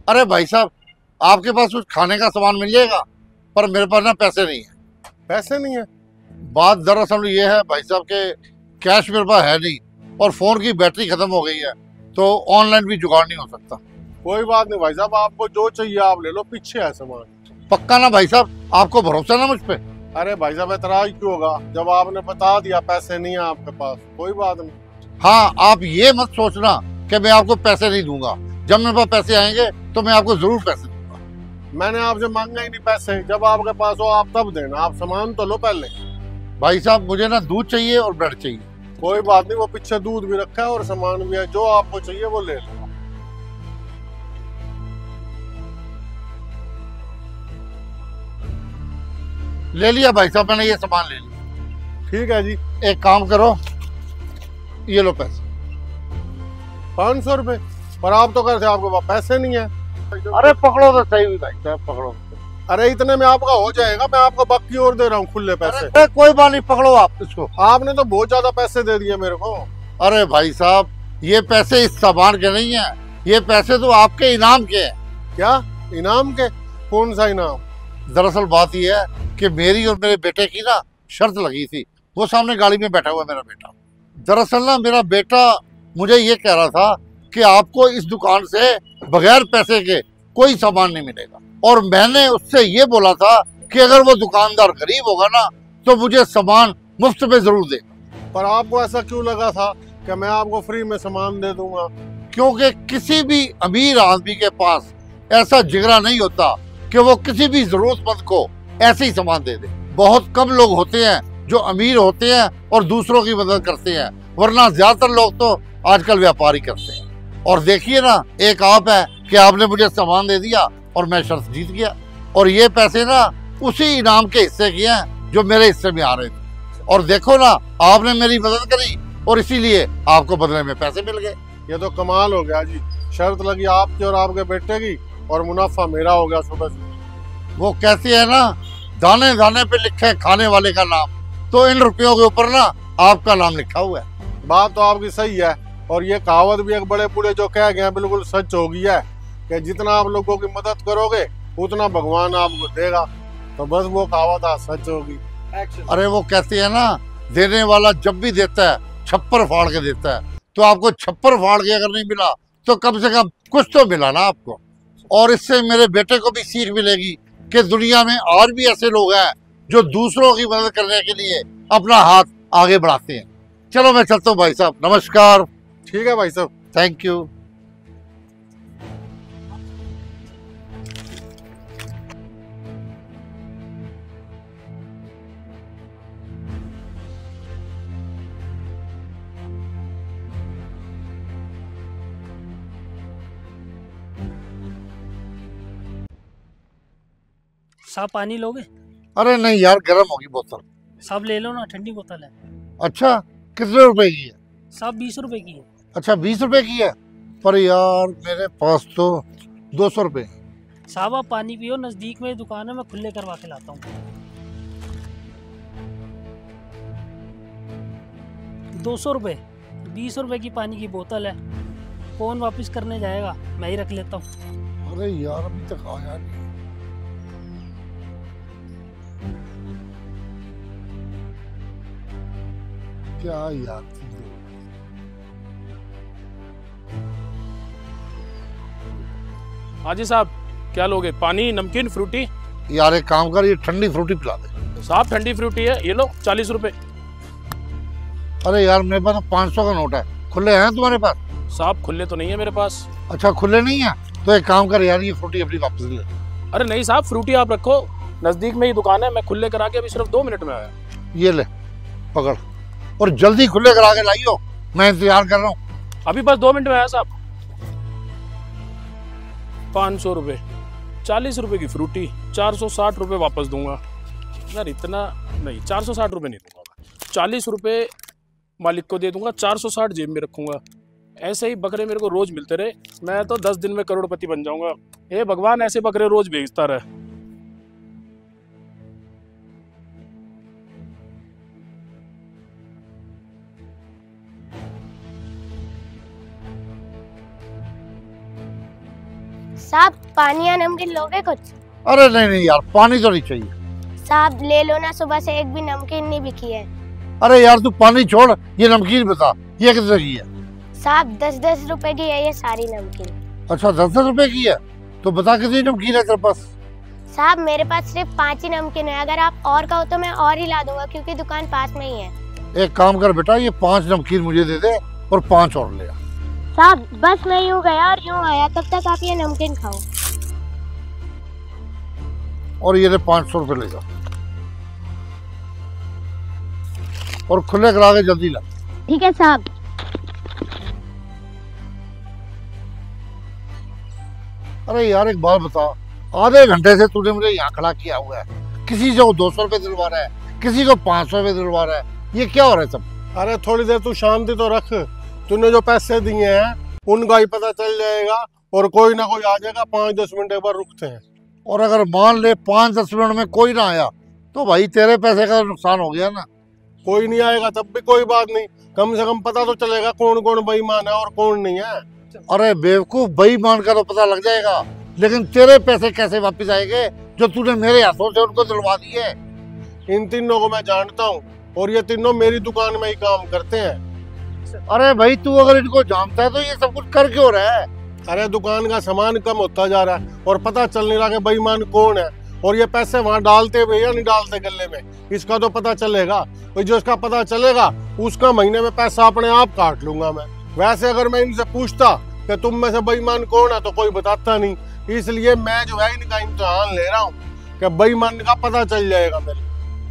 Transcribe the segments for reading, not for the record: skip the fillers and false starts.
अरे भाई साहब, आपके पास कुछ खाने का सामान मिल जाएगा, पर मेरे पास ना पैसे नहीं है। पैसे नहीं है? बात दरअसल ये है भाई साहब के कैश मेरे पास है नहीं, और फोन की बैटरी खत्म हो गई है, तो ऑनलाइन भी जुगाड़ नहीं हो सकता। कोई बात नहीं भाई साहब, आपको जो चाहिए आप ले लो, पीछे है सामान। पक्का ना भाई साहब? आपको भरोसा ना मुझ पे? अरे भाई साहब एतराज क्यों होगा, जब आपने बता दिया पैसे नहीं है आपके पास, कोई बात नहीं। हाँ, आप ये मत सोचना कि मैं आपको पैसे नहीं दूंगा। जब मेरे पास पैसे आएंगे तो मैं आपको जरूर पैसे दूंगा। मैंने आपसे मांगा ही नहीं पैसे, जब आपके पास हो आप तब देना, आप सामान तो लो पहले। भाई साहब, मुझे ना दूध चाहिए और ब्रेड चाहिए। कोई बात नहीं, वो पीछे दूध भी रखा है और सामान भी है, जो आपको चाहिए वो ले लो। ले लिया भाई साहब, मैंने ये सामान ले लिया। ठीक है जी। एक काम करो, ये लो पैसे। 500 रुपए? पर आप तो कहते आपके पास पैसे नहीं है। अरे पकड़ो तो सही भाई साहब, पकड़ो। अरे इतने में आपका हो जाएगा, मैं आपको बाकी और दे रहा हूँ खुले पैसे। अरे कोई बात नहीं, पकड़ो आप इसको। आपने तो बहुत ज्यादा पैसे दे दिए मेरे को। अरे भाई साहब, ये पैसे इस सामान के नहीं है, ये पैसे तो आपके इनाम के हैं। क्या इनाम के? कौन सा इनाम? दरअसल बात यह है कि मेरी और मेरे बेटे की ना शर्त लगी थी। वो सामने गाड़ी में बैठा हुआ है मेरा बेटा। दरअसल ना मेरा बेटा मुझे ये कह रहा था कि आपको इस दुकान से बगैर पैसे के कोई सामान नहीं मिलेगा, और मैंने उससे ये बोला था कि अगर वो दुकानदार गरीब होगा ना तो मुझे सामान मुफ्त में जरूर देगा। पर आपको ऐसा क्यों लगा था कि मैं आपको फ्री में सामान दे दूंगा? क्योंकि किसी भी अमीर आदमी के पास ऐसा जिगरा नहीं होता कि वो किसी भी जरूरतमंद को ऐसे ही सामान दे दे। बहुत कम लोग होते हैं जो अमीर होते हैं और दूसरों की मदद करते हैं, वरना ज्यादातर लोग तो आजकल व्यापार ही करते हैं। और देखिए ना, एक आप है कि आपने मुझे सामान दे दिया और मैं शर्त जीत गया, और ये पैसे ना उसी इनाम के हिस्से के हैं जो मेरे हिस्से में आ रहे थे। और देखो ना, आपने मेरी मदद करी और इसीलिए आपको बदले में पैसे मिल गए। ये तो कमाल हो गया जी। शर्त लगी आपकी और आपके बेटे की, और मुनाफा मेरा हो गया सुबह से। वो कहते हैं ना, दाने दाने पे लिखे खाने वाले का नाम, तो इन रुपयों के ऊपर ना आपका नाम लिखा हुआ है। बात तो आपकी सही है, और ये कहावत भी एक बड़े बूढ़े जो कह गए बिल्कुल सच हो गई है कि जितना आप लोगों की मदद करोगे उतना भगवान आपको देगा। तो बस वो कहावत आज सच होगी। अरे वो कहते हैं ना, देने वाला जब भी देता है छप्पर फाड़ के देता है, तो आपको छप्पर फाड़ के अगर नहीं मिला तो कम से कम कुछ तो मिला ना आपको। और इससे मेरे बेटे को भी सीख मिलेगी कि दुनिया में और भी ऐसे लोग हैं जो दूसरों की मदद करने के लिए अपना हाथ आगे बढ़ाते हैं। चलो मैं चलता हूँ भाई साहब, नमस्कार। ठीक है भाई साहब। Thank you. साहब पानी लोगे? अरे नहीं यार, गर्म होगी बोतल। साहब ले लो ना, ठंडी बोतल है। अच्छा, कितने रुपए की है? साहब 20 रुपए की है। अच्छा, 20 रुपए की है? पर यार मेरे पास तो 200 रुपए। साहब आप पानी पियो, नजदीक में दुकान है, मैं खुले करवा के लाता हूँ। 200 रुपए, 20 रुपए की पानी की बोतल है। फोन वापस करने जाएगा, मैं ही रख लेता हूँ। अरे यार अभी तक आया नहीं। क्या यार, हाँ जी साहब, क्या लोगे? पानी, नमकीन, फ्रूटी? यार एक काम कर, ये ठंडी फ्रूटी पिला दे। साहब ठंडी फ्रूटी है, ये लो 40 रुपए। अरे यार मेरे पास 500 का नोट है, खुले हैं तुम्हारे पास? साहब खुले तो नहीं है मेरे पास। अच्छा खुले नहीं है, तो एक काम कर यार, ये फ्रूटी अपनी वापस ले। अरे नहीं साहब, फ्रूटी आप रखो, नजदीक में ही दुकान है, मैं खुले करा के अभी सिर्फ 2 मिनट में आया। ये ले पकड़, और जल्दी खुले करा के लाइयो, मैं इंतजार कर रहा हूँ। अभी बस 2 मिनट में आया साहब। 500 रुपए, 40 रुपए की फ्रूटी, 460 रुपए वापस दूंगा। यार इतना नहीं, 460 रुपए नहीं दूंगा मैं। 40 रुपए मालिक को दे दूंगा, 460 जेब में रखूंगा। ऐसे ही बकरे मेरे को रोज मिलते रहे, मैं तो 10 दिन में करोड़पति बन जाऊंगा। हे भगवान, ऐसे बकरे रोज भेजता रहे। साहब पानी या नमकीन लोगे कुछ? अरे नहीं नहीं यार, पानी तो नहीं चाहिए। साहब ले लो ना, सुबह से एक भी नमकीन नहीं बिकी है। अरे यार तू पानी छोड़, ये नमकीन बता, ये कितने की है? साहब 10-10 रुपए की है ये सारी नमकीन। अच्छा 10-10 रुपए की है, तो बता कितनी नमकीन है तेरे पास? साहब मेरे पास सिर्फ 5 ही नमकीन है, अगर आप और कहो तो मैं और ही ला दूंगा क्योंकि दुकान पास में ही है। एक काम कर बेटा, ये 5 नमकीन मुझे दे दे और 5 और ले आ। साहब बस मैं यूँ गया और यूँ आया, तब तक आप ये नमकीन खाओ। और ये 500 रुपए लेगा और खुले करा के जल्दी ला। ठीक है साहब। अरे यार एक बात बता, आधे घंटे से तूने मुझे यहाँ खड़ा किया हुआ है, किसी को 200 रुपए दिलवा रहा है, किसी को 500 रुपए दिलवा रहा है, ये क्या हो रहा है सब? अरे थोड़ी देर तू शांति तो रख, तूने जो पैसे दिए हैं उनका ही पता चल जाएगा और कोई ना कोई आ जाएगा। 5-10 मिनट एक बार रुकते हैं। और अगर मान ले 5-10 मिनट में कोई ना आया तो भाई तेरे पैसे का नुकसान हो गया ना। कोई नहीं आएगा तब भी कोई बात नहीं, कम से कम पता तो चलेगा कौन कौन बेईमान है और कौन नहीं है। अरे बेवकूफ, बेईमान का तो पता लग जाएगा, लेकिन तेरे पैसे कैसे वापस आएंगे जो तूने मेरे हाथों से उनको दिलवा दिए? इन तीनों को मैं जानता हूँ और ये तीनों मेरी दुकान में ही काम करते हैं। अरे भाई तू अगर इनको जानता है तो ये सब कुछ कर क्यों रहा है? अरे दुकान का सामान कम होता जा रहा है और पता चल नहीं रहा कि बेईमान कौन है, और ये पैसे वहाँ डालते हुए या नहीं डालते गले में, इसका तो पता चलेगा। और जो इसका पता चलेगा उसका महीने में पैसा अपने आप काट लूंगा मैं। वैसे अगर मैं इनसे पूछता कि तुम में से बेईमान कौन है तो कोई बताता नहीं, इसलिए मैं जो है इनका इम्तिहान ले रहा हूँ कि बेईमान का पता चल जाएगा मेरे।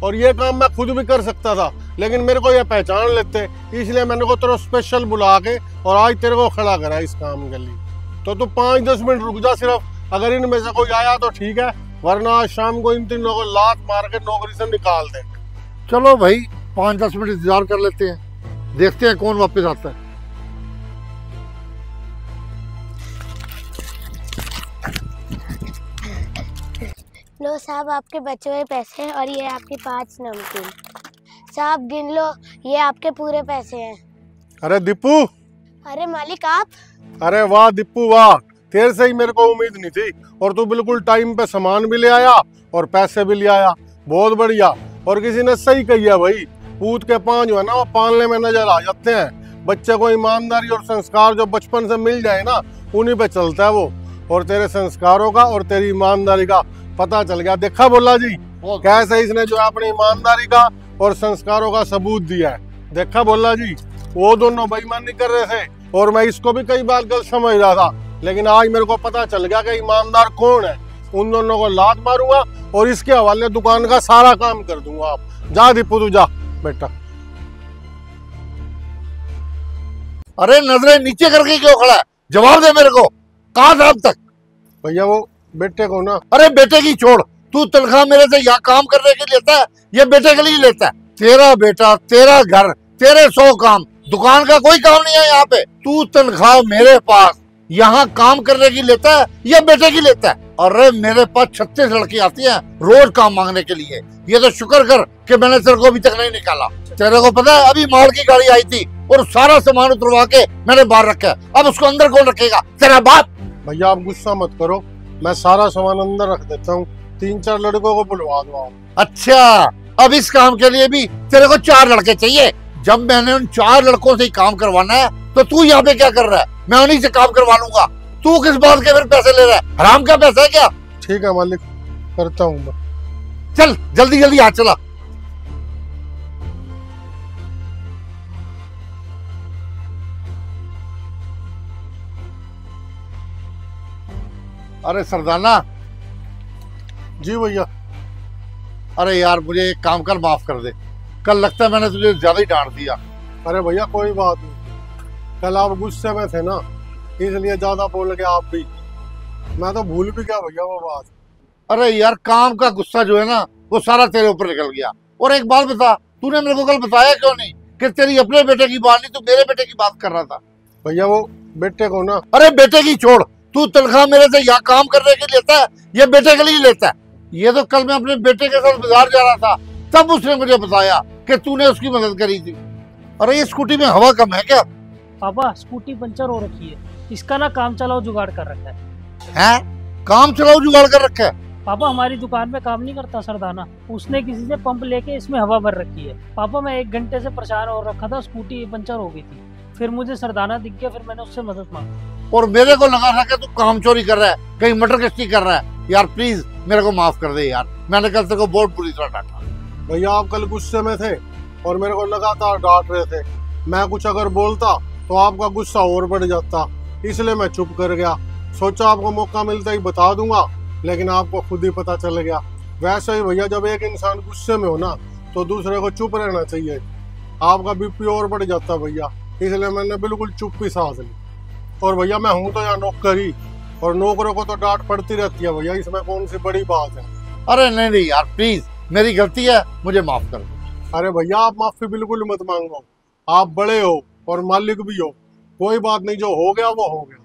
और ये काम मैं खुद भी कर सकता था, लेकिन मेरे को ये पहचान लेते, इसलिए मैंने को तेरे स्पेशल बुला के और आज तेरे को खड़ा करा इस काम के लिए। तो तू 5-10 मिनट रुक जा सिर्फ, अगर इनमें से कोई आया तो ठीक है, वरना आज शाम को इन तीनों को लात मार के नौकरी से निकाल दे। चलो भाई 5-10 मिनट इंतजार कर लेते हैं, देखते हैं कौन वापस आता है। लो साहब आपके बचे हुए पैसे और ये आपकी 5 नमकीन। साहब गिन लो, ये आपके पूरे पैसे हैं। अरे दीपू। अरे मालिक आप? अरे वाह दीपू वाह, तेरे से ही मेरे को उम्मीद नहीं थी, और तू बिल्कुल टाइम पे सामान भी ले आया और पैसे भी ले आया, बहुत बढ़िया। और किसी ने सही कही है भाई, पूत के पांव जो है ना वो पालने में नजर आ जाते हैं। बच्चे को ईमानदारी और संस्कार जो बचपन से मिल जाए ना, उन्हीं पे चलता है वो। और तेरे संस्कारों का और तेरी ईमानदारी का पता चल गया। देखा बोला जी कैसे इसने जो अपनी ईमानदारी का और संस्कारों का सबूत दिया है। देखा बोला जी, वो दोनों बेईमानी कर रहे थे और मैं इसको भी कई बार गलत समझ रहा था, लेकिन आज मेरे को पता चल गया कि ईमानदार कौन है। उन दोनों को लात मारूंगा और इसके हवाले दुकान का सारा काम कर दूंगा। आप जा दीपू, तू जा बेटा। अरे नजरें नीचे करके क्यों खड़ा है? जवाब दे मेरे को, कहाँ था अब तक? भैया वो बेटे को ना। अरे बेटे की छोड़, तू तनख्वाह मेरे से यहाँ काम करने के लिए लेता है, ये बेटे के लिए लेता है? तेरा बेटा, तेरा घर, तेरे 100 काम, दुकान का कोई काम नहीं है यहाँ पे। तू तनख्वाह मेरे पास यहाँ काम करने की लेता है या बेटे की लेता है? अरे मेरे पास 36 लड़की आती हैं रोज काम मांगने के लिए। ये तो शुक्र कर कि मैंने तेरे को अभी तक नहीं निकाला। तेरे को पता है अभी माल की गाड़ी आई थी और सारा सामान उतरवा के मैंने बाहर रखा है, अब उसको अंदर कौन रखेगा? तेरा बाप। भैया आप गुस्सा मत करो, मैं सारा सामान अंदर रख देता हूँ, 3-4 लड़कों को बुलवा दो। अच्छा, अब इस काम के लिए भी तेरे को 4 लड़के चाहिए? जब मैंने उन 4 लड़कों से ही काम करवाना है तो तू यहाँ पे क्या कर रहा है? मैं उन्हीं से काम करवा लूंगा। तू किस बात के फिर पैसे ले रहा है? हराम का पैसा है क्या? ठीक है मालिक, करता हूँ मैं। चल जल्दी जल्दी हाथ चला। अरे सरदाना। जी भैया। अरे यार मुझे एक काम कर, माफ कर दे, कल लगता है मैंने तुझे ज्यादा ही डांट दिया। अरे भैया कोई बात नहीं, कल आप गुस्से में थे ना, इसलिए ज्यादा बोल गए आप भी, मैं तो भूल भी गया भैया वो बात। अरे यार काम का गुस्सा जो है ना वो सारा तेरे ऊपर निकल गया। और एक बात बता, तूने मेरे को कल बताया क्यों नहीं कि तेरी अपने बेटे की बात नहीं, तू मेरे बेटे की बात कर रहा था? भैया वो बेटे को ना। अरे बेटे की छोड़, तू तनख्वाह मेरे से यहाँ काम करने के लिए लेता है ये बेटे के लिए लेता है? ये तो कल मैं अपने बेटे के साथ बाजार जा रहा था, तब उसने मुझे बताया कि तूने उसकी मदद करी थी। अरे ये स्कूटी में हवा कम है क्या? पापा स्कूटी पंचर हो रखी है, इसका ना काम चलाओ जुगाड़ कर रखा है। हैं? काम चलाओ जुगाड़ कर रखा है। पापा हमारी दुकान में काम नहीं करता सरदाना, उसने किसी से पंप लेके इसमें हवा भर रखी है। पापा मैं 1 घंटे से परेशान हो रखा था, स्कूटी पंचर हो गई थी, फिर मुझे सरदाना दिख गया, फिर मैंने उससे मदद मांगी। और मेरे को लगा था कि तू काम चोरी कर रहा है, कहीं मटर गश्ती कर रहा है। यार प्लीज मेरे को माफ कर दे यार, मैंने कल तेरे को बहुत बुरी तरह डांटा। भैया आप कल गुस्से में थे और मेरे को लगातार डांट रहे थे। मैं कुछ अगर बोलता तो आपका गुस्सा और बढ़ जाता, इसलिए मैं चुप कर गया। सोचा आपको मौका मिलता ही बता दूंगा, लेकिन आपको खुद ही पता चल गया। वैसे ही भैया जब एक इंसान गुस्से में हो ना तो दूसरे को चुप रहना चाहिए। आपका बीपी और बढ़ जाता भैया, इसलिए मैंने बिल्कुल चुप्पी सांस ली। और भैया मैं हूँ तो यहाँ नौकर ही, और नौकरों को तो डांट पड़ती रहती है भैया, इसमें कौन सी बड़ी बात है। अरे नहीं यार प्लीज, मेरी गलती है, मुझे माफ कर दो। अरे भैया आप माफी बिल्कुल मत मांगो, आप बड़े हो और मालिक भी हो, कोई बात नहीं, जो हो गया वो हो गया।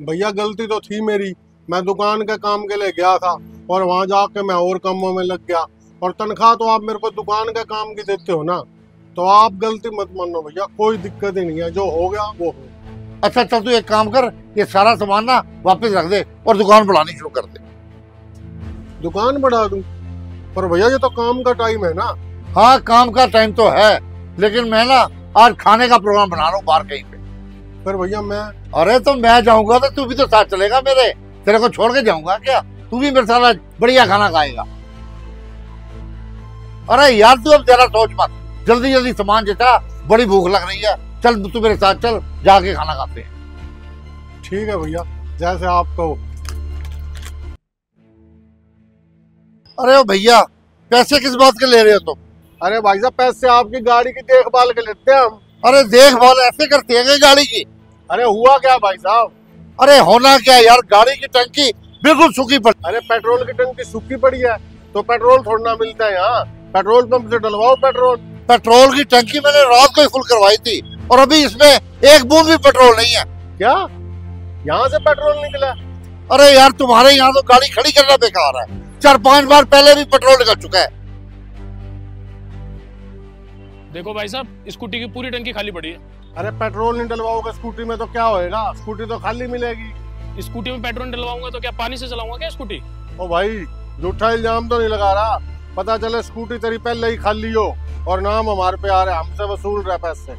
भैया गलती तो थी मेरी, मैं दुकान के काम के लिए गया था और वहां जाके मैं और कामों में लग गया, और तनख्वाह तो आप मेरे को दुकान के काम की देते हो ना, तो आप गलती मत मानो भैया, कोई दिक्कत ही नहीं है, जो हो गया वो हो। अच्छा चल तू एक काम कर, ये सारा सामान ना वापस रख दे और दुकान बढ़ानी शुरू कर दे। दुकान बढ़ा दूं? पर भैया ये तो काम का टाइम है ना। हाँ काम का टाइम तो है, लेकिन मैं ना आज खाने का प्रोग्राम बना रहा हूँ बाहर कहीं पे। फिर भैया मैं, अरे तो मैं जाऊंगा तो तू भी तो साथ चलेगा मेरे, तेरे को छोड़ के जाऊंगा क्या? तू भी मेरे साथ आज बढ़िया खाना खाएगा। अरे यार तू अब जरा सोच मत, जल्दी जल्दी सामान जिता, बड़ी भूख लग रही है, चल तू मेरे साथ चल, जाके खाना खाते हैं। ठीक है भैया जैसे आप कहो। अरे ओ भैया पैसे किस बात के ले रहे हो तुम? अरे भाई साहब पैसे आपकी गाड़ी की देखभाल के लेते हैं हम। अरे देखभाल ऐसे करते हैं गाड़ी की? अरे हुआ क्या भाई साहब? अरे होना क्या यार, गाड़ी की टंकी बिल्कुल सूखी पड़ी। अरे पेट्रोल की टंकी सूखी पड़ी है तो पेट्रोल थोड़ा ना मिलता है यहाँ, पेट्रोल पंप से डलवाओ पेट्रोल। पेट्रोल की टंकी मैंने रात को ही फुल करवाई थी और अभी इसमें एक बूंद भी पेट्रोल नहीं है। क्या यहाँ से पेट्रोल निकला? अरे यार तुम्हारे यहाँ तो गाड़ी खड़ी करना बेकार है, 4-5 बार पहले भी पेट्रोल निकल चुका है। देखो भाई साहब स्कूटी की पूरी टंकी खाली पड़ी है। अरे पेट्रोल नहीं डलवाओगे स्कूटी में तो क्या होएगा, स्कूटी तो खाली मिलेगी। स्कूटी में पेट्रोल डलवाऊंगा तो क्या पानी से चलाऊंगा क्या स्कूटी? ओ भाई झूठा इल्जाम तो नहीं लगा रहा, पता चले स्कूटी तेरी पहले ही खाली हो और नाम हमारे पे आ रहा है, हमसे वसूल रहा है पैसे।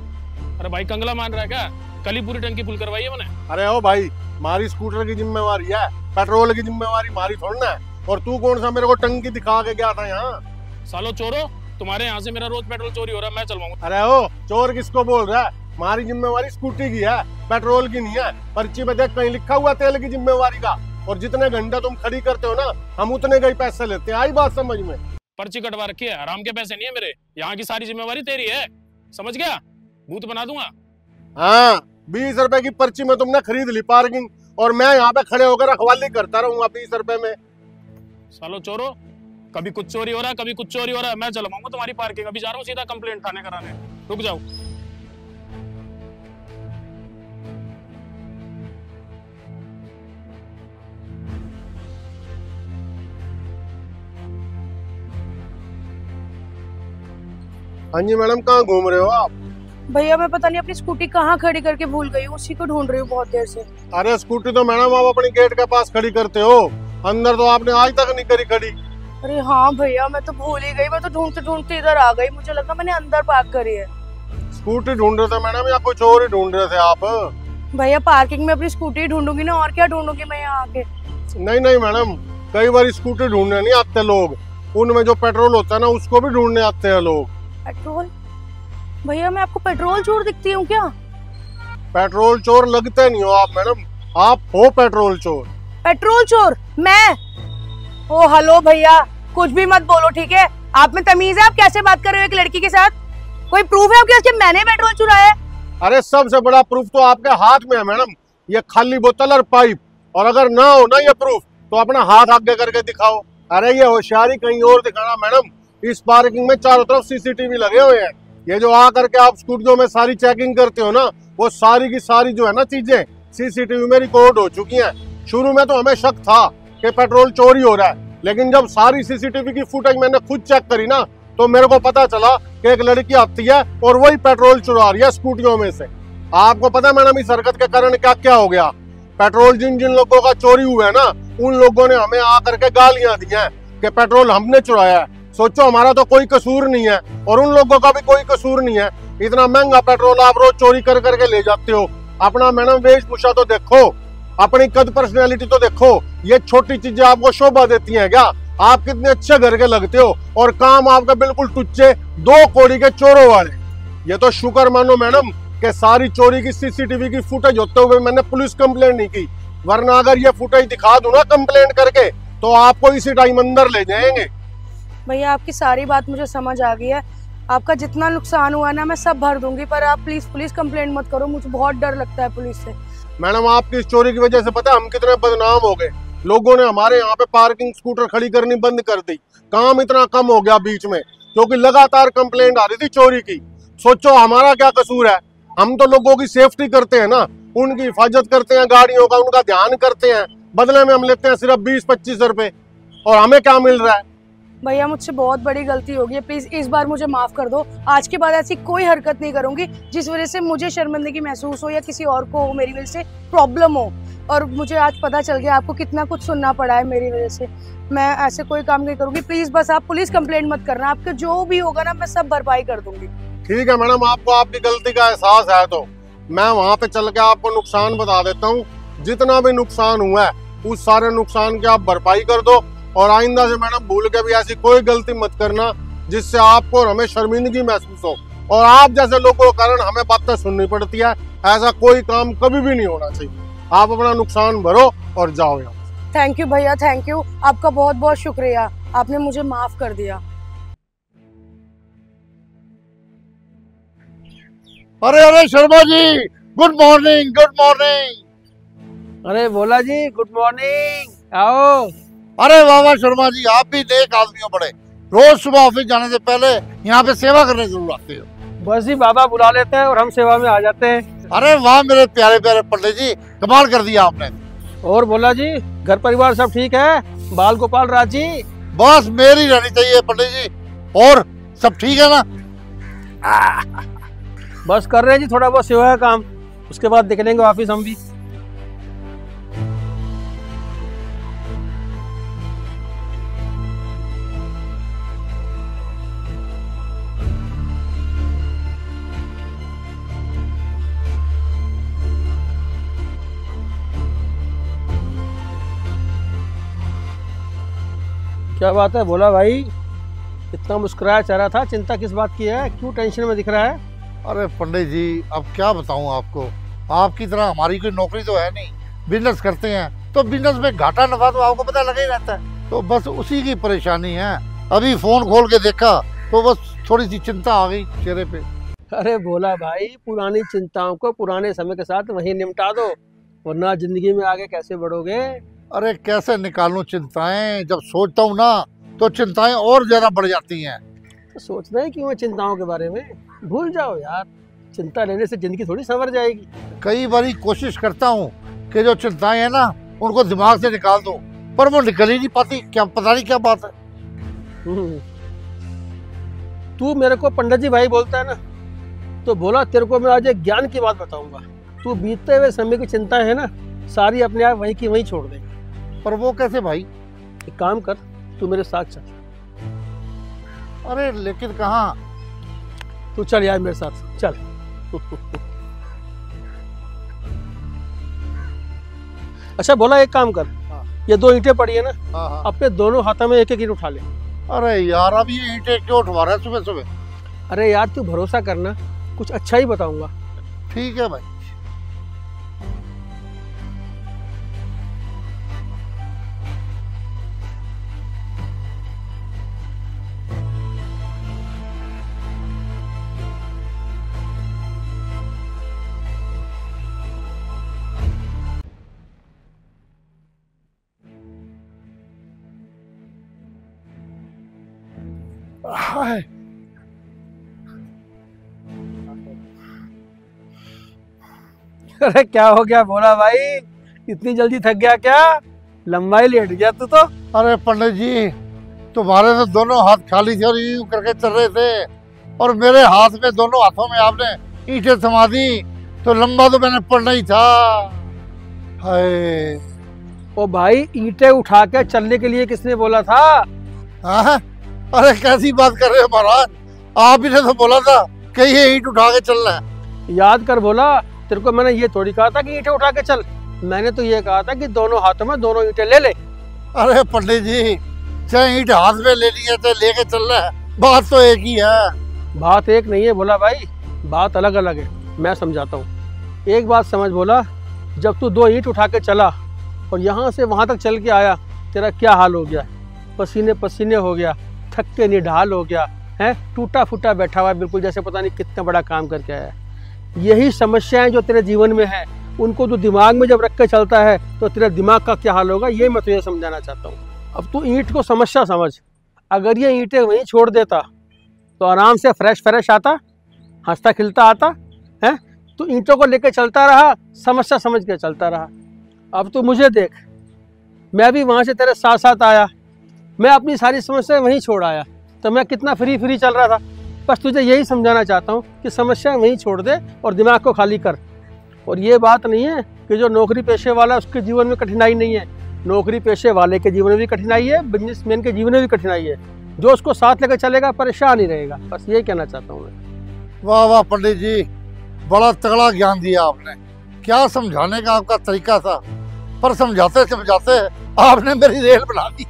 अरे भाई कंगला मान रहा है क्या? कल ही पूरी टंकी फुल करवाई है मैंने। अरे ओ भाई हमारी स्कूटर की जिम्मेवारी है, पेट्रोल की जिम्मेवारी हमारी थोड़ी ना है। और तू कौन सा मेरे को टंकी दिखा के गया था यहाँ? सालो चोरो, तुम्हारे यहाँ से मेरा रोज पेट्रोल चोरी हो रहा है, मैं चलवाऊंगा। अरे ओ चोर किसको बोल रहा है? हमारी जिम्मेवारी स्कूटी की है, पेट्रोल की नहीं है। पर्ची पे देख कहीं लिखा हुआ तेल की जिम्मेवारी का, और जितने घंटे तुम खड़ी करते हो ना हम उतने का ही पैसे लेते हैं, आई बात समझ में? पर्ची कटवा रखी है, आराम के पैसे नहीं है मेरे, यहाँ की सारी जिम्मेवारी तेरी है, समझ गया? भूत बना दूंगा। हाँ 20 रुपए की पर्ची में तुमने खरीद ली पार्किंग, और मैं यहाँ पे खड़े होकर रखवाली करता रहूंगा 20 रुपए में। सालो चोरो, कभी कुछ चोरी हो रहा है कभी कुछ चोरी हो रहा है, मैं चलवाऊंगा तुम्हारी पार्किंग। अभी जा रहा हूँ सीधा कंप्लेंट थाने कराने, रुक जाओ। हाँ जी मैडम कहाँ घूम रहे हो आप? भैया मैं पता नहीं अपनी स्कूटी कहाँ खड़ी करके भूल गई हूँ, उसी को ढूंढ रही हूँ बहुत देर से। अरे स्कूटी तो मैडम आप अपनी गेट के पास खड़ी करते हो, अंदर तो आपने आज तक नहीं करी खड़ी। अरे हाँ भैया मैं तो भूल ही गई, मैं तो ढूंढते ढूंढते इधर आ गई, मुझे लगा मैंने अंदर पार्क करी है। स्कूटी ढूंढ रहे थे मैडम या कुछ और ही ढूंढ रहे थे आप? भैया पार्किंग में अपनी स्कूटी ढूंढूंगी ना, और क्या ढूंढूंगी मैं यहाँ आके? नहीं नहीं मैडम, कई बार स्कूटी ढूंढने नहीं आते लोग, उनमें जो पेट्रोल होता है ना उसको भी ढूंढने आते हैं लोग। पेट्रोल? भैया मैं आपको पेट्रोल चोर दिखती हूँ क्या? पेट्रोल चोर लगते नहीं हो आप मैडम, आप हो पेट्रोल चोर। पेट्रोल चोर मैं? ओ हेलो भैया कुछ भी मत बोलो ठीक है, आप में तमीज है? आप कैसे बात कर रहे हो एक लड़की के साथ? कोई प्रूफ है आपके पास कि मैंने पेट्रोल चुराया है? अरे सबसे बड़ा प्रूफ तो आपके हाथ में है मैडम, ये खाली बोतल और पाइप, और अगर ना हो ना ये प्रूफ तो अपना हाथ आगे करके दिखाओ। अरे ये होशियारी कहीं और दिखाना मैडम, इस पार्किंग में चारों तरफ सीसीटीवी लगे हुए हैं, ये जो आ करके आप स्कूटियों में सारी चेकिंग करते हो ना, वो सारी की सारी जो है ना चीजें सीसीटीवी में रिकॉर्ड हो चुकी हैं। शुरू में तो हमें शक था कि पेट्रोल चोरी हो रहा है, लेकिन जब सारी सीसीटीवी की फुटेज मैंने खुद चेक करी ना तो मेरे को पता चला कि एक लड़की आती है और वही पेट्रोल चुरा रही है स्कूटियों में से। आपको पता है मैडम इस हरकत के कारण क्या क्या हो गया? पेट्रोल जिन जिन लोगों का चोरी हुआ है ना, उन लोगों ने हमें आकर के गालियां दी हैं कि पेट्रोल हमने चुराया है। सोचो, हमारा तो कोई कसूर नहीं है और उन लोगों का भी कोई कसूर नहीं है। इतना महंगा पेट्रोल आप रोज चोरी कर करके ले जाते हो। अपना मैडम वेशभूषा तो देखो, अपनी कद पर्सनैलिटी तो देखो। ये छोटी चीजें आपको शोभा देती हैं क्या? आप कितने अच्छे घर के लगते हो और काम आपका बिल्कुल टुच्चे 2 कौड़ी के चोरों वाले। ये तो शुक्र मानो मैडम कि सारी चोरी की सीसीटीवी की फुटेज होते हुए मैंने पुलिस कंप्लेंट नहीं की, वरना अगर ये फुटेज दिखा दूं ना कंप्लेंट करके तो आपको इसी टाइम अंदर ले जाएंगे। भैया आपकी सारी बात मुझे समझ आ गई है। आपका जितना नुकसान हुआ ना मैं सब भर दूंगी, पर आप प्लीज पुलिस कंप्लेंट मत करो, मुझे बहुत डर लगता है पुलिस से। मैडम, आपकी इस चोरी की वजह से पता है हम कितने बदनाम हो गए। लोगों ने हमारे यहाँ पे पार्किंग स्कूटर खड़ी करनी बंद कर दी। काम इतना कम हो गया बीच में क्योंकि लगातार कंप्लेंट आ रही थी चोरी की। सोचो हमारा क्या कसूर है? हम तो लोगों की सेफ्टी करते हैं ना, उनकी हिफाजत करते हैं, गाड़ियों का उनका ध्यान करते हैं। बदले में हम लेते हैं सिर्फ 20-25 रुपए और हमें क्या मिल रहा है? भैया मुझसे बहुत बड़ी गलती हो गई है, प्लीज इस बार मुझे माफ कर दो। आज के बाद ऐसी कोई हरकत नहीं करूंगी जिस वजह से मुझे शर्मिंदगी महसूस हो या किसी और को हो, मेरी वजह से प्रॉब्लम हो। और मुझे आज पता चल गया आपको कितना कुछ सुनना पड़ा है मेरी वजह से। मैं ऐसे कोई काम नहीं करूंगी, प्लीज बस आप पुलिस कंप्लेंट मत करना। आपके जो भी होगा ना मैं सब भरपाई कर दूंगी। ठीक है मैडम, आपको आपकी गलती का एहसास है तो मैं वहाँ पे चल के आपको नुकसान बता देता हूँ। जितना भी नुकसान हुआ है उस सारे नुकसान की आप भरपाई कर दो और आइंदा से मैडम भूल के भी ऐसी कोई गलती मत करना जिससे आपको और हमें शर्मिंदगी महसूस हो और आप जैसे लोगों के कारण हमें बातें सुननी पड़ती है। ऐसा कोई काम कभी भी नहीं होना चाहिए। आप अपना नुकसान भरो और जाओ यहाँ। थैंक यू भैया, थैंक यू, आपका बहुत बहुत शुक्रिया, आपने मुझे माफ कर दिया। अरे अरे Sharma ji, good morning, good morning. अरे भोला जी, गुड मॉर्निंग, आओ। अरे वाह वाह शर्मा जी, आप भी नेक आदमी हो बड़े। रोज सुबह ऑफिस जाने से पहले यहाँ पे सेवा करने जरूर आते हो। बस ही बाबा बुला लेते हैं और हम सेवा में आ जाते हैं। अरे वाह मेरे प्यारे प्यारे पंडित जी, कमाल कर दिया आपने। और भोला जी, घर परिवार सब ठीक है? बाल गोपाल राजी? बस मेरी रहनी चाहिए पंडित जी। और सब ठीक है ना? बस कर रहे हैं जी थोड़ा बहुत सेवा का काम, उसके बाद देख लेंगे ऑफिस हम भी। क्या बात है भोला भाई, इतना मुस्कुराया चेहरा था, चिंता किस बात की है? क्यों टेंशन में दिख रहा है? अरे पंडित जी, अब क्या बताऊं आपको, आपकी तरह हमारी कोई नौकरी तो है नहीं। बिजनेस करते हैं तो बिजनेस में घाटा नफा तो आपको पता लगा ही रहता है, तो बस उसी की परेशानी है। अभी फोन खोल के देखा तो बस थोड़ी सी चिंता आ गई चेहरे पे। अरे भोला भाई, पुरानी चिंताओं को पुराने समय के साथ वहीं निपटा दो, वरना जिंदगी में आगे कैसे बढ़ोगे? अरे कैसे निकालूं चिंताएं, जब सोचता हूँ ना तो चिंताएं और ज्यादा बढ़ जाती हैं। तो सोचना ही क्यों है चिंताओं के बारे में? भूल जाओ यार, चिंता लेने से जिंदगी थोड़ी संवर जाएगी। कई बारी कोशिश करता हूँ कि जो चिंताएं हैं ना उनको दिमाग से निकाल दूं, पर वो निकल ही नहीं पाती। क्या पता नहीं क्या बात है। तू मेरे को पंडित जी भाई बोलता है ना, तो बोला तेरे को मैं आज एक ज्ञान की बात बताऊंगा। तू बीतते हुए समय की चिंता है ना, सारी अपने आप वहीं की वहीं छोड़ देगा। पर वो कैसे भाई? एक काम कर, तू मेरे साथ चल। अरे लेकिन कहाँ? तू चल यार मेरे साथ चल। अच्छा बोला, एक काम कर, ये 2 ईंटें पड़ी है ना, हाँ। अपने दोनों हाथों में एक एक ईंट उठा ले। अरे यार, अब ये ईंटें क्यों उठवा रहा है सुबह सुबह? अरे यार तू भरोसा करना, कुछ अच्छा ही बताऊंगा। ठीक है भाई। हाय, अरे क्या हो गया भोला भाई, इतनी जल्दी थक गया क्या? लंबा ही लेट गया तू तो। अरे पंडित जी, तुम्हारे तो दोनों हाथ खाली थे और यूं करके चल रहे थे, और मेरे हाथ में, दोनों हाथों में आपने ईंटें थमा दी, तो लंबा तो मैंने पड़ना ही था। हाय। ओ भाई, ईंटें उठा के चलने के लिए किसने बोला था? हाँ? अरे कैसी बात कर रहे हो महाराज, आप ही ने तो बोला था कि ये ईंट उठा के चलना है। याद कर बोला, तेरे को मैंने ये थोड़ी कहा था कि ईंटें उठा के चल। मैंने तो ये कहा था कि दोनों हाथों में दोनों ईंटें ले ले। अरे पंडित जी, चाहे ईंट हाथ में ले ली है चाहे लेके चलना है, बात तो एक ही है। बात एक नहीं है बोला भाई, बात अलग अलग है। मैं समझाता हूँ। एक बात समझ बोला, जब तू 2 ईंट उठा के चला और यहाँ से वहाँ तक चल के आया, तेरा क्या हाल हो गया? पसीने पसीने हो गया, थक के निढाल हो गया है, टूटा फूटा बैठा हुआ है बिल्कुल, जैसे पता नहीं कितना बड़ा काम करके आया है। यही समस्याएं जो तेरे जीवन में है, उनको तू दिमाग में जब रख के चलता है तो तेरा दिमाग का क्या हाल होगा, ये मैं तुझे समझाना चाहता हूँ। अब तू ईंट को समस्या समझ। अगर ये ईंटें वहीं छोड़ देता तो आराम से फ्रेश आता, हंसता खिलता आता है। तू ईंटों को लेकर चलता रहा, समस्या समझ के चलता रहा। अब तू मुझे देख, मैं भी वहाँ से तेरे साथ साथ आया, मैं अपनी सारी समस्या वहीं छोड़ आया, तो मैं कितना फ्री चल रहा था। बस तुझे यही समझाना चाहता हूँ कि समस्या वहीं छोड़ दे और दिमाग को खाली कर। और ये बात नहीं है कि जो नौकरी पेशे वाला है उसके जीवन में कठिनाई नहीं है। नौकरी पेशे वाले के जीवन में भी कठिनाई है, बिजनेसमैन के जीवन में भी कठिनाई है। जो उसको साथ लेकर चलेगा परेशान ही रहेगा। बस यही कहना चाहता हूँ मैं। वाह वाह पंडित जी, बड़ा तगड़ा ज्ञान दिया आपने। क्या समझाने का आपका तरीका था, पर समझाते समझाते आपने मेरी रेल बना दी।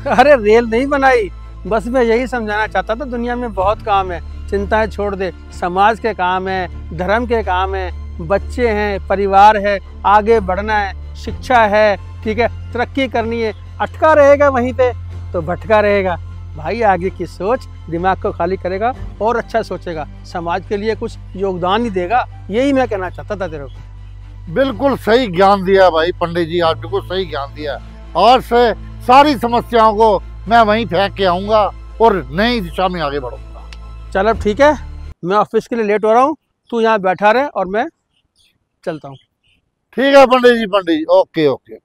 अरे रेल नहीं बनाई, बस मैं यही समझाना चाहता था, दुनिया में बहुत काम है, चिंताएं छोड़ दे। समाज के काम है, धर्म के काम है, बच्चे हैं, परिवार है, आगे बढ़ना है, शिक्षा है, ठीक है, तरक्की करनी है। अटका रहेगा वहीं पे तो भटका रहेगा। भाई आगे की सोच, दिमाग को खाली करेगा और अच्छा सोचेगा, समाज के लिए कुछ योगदान ही देगा। यही मैं कहना चाहता था तेरे को। बिल्कुल सही ज्ञान दिया भाई पंडित जी, आप बिल्कुल सही ज्ञान दिया। और से सारी समस्याओं को मैं वहीं फेंक के आऊंगा और नई दिशा में आगे बढ़ूंगा। चल अब ठीक है, मैं ऑफिस के लिए लेट हो रहा हूँ, तू यहाँ बैठा रहे और मैं चलता हूँ। ठीक है पंडित जी, पंडित जी, ओके ओके।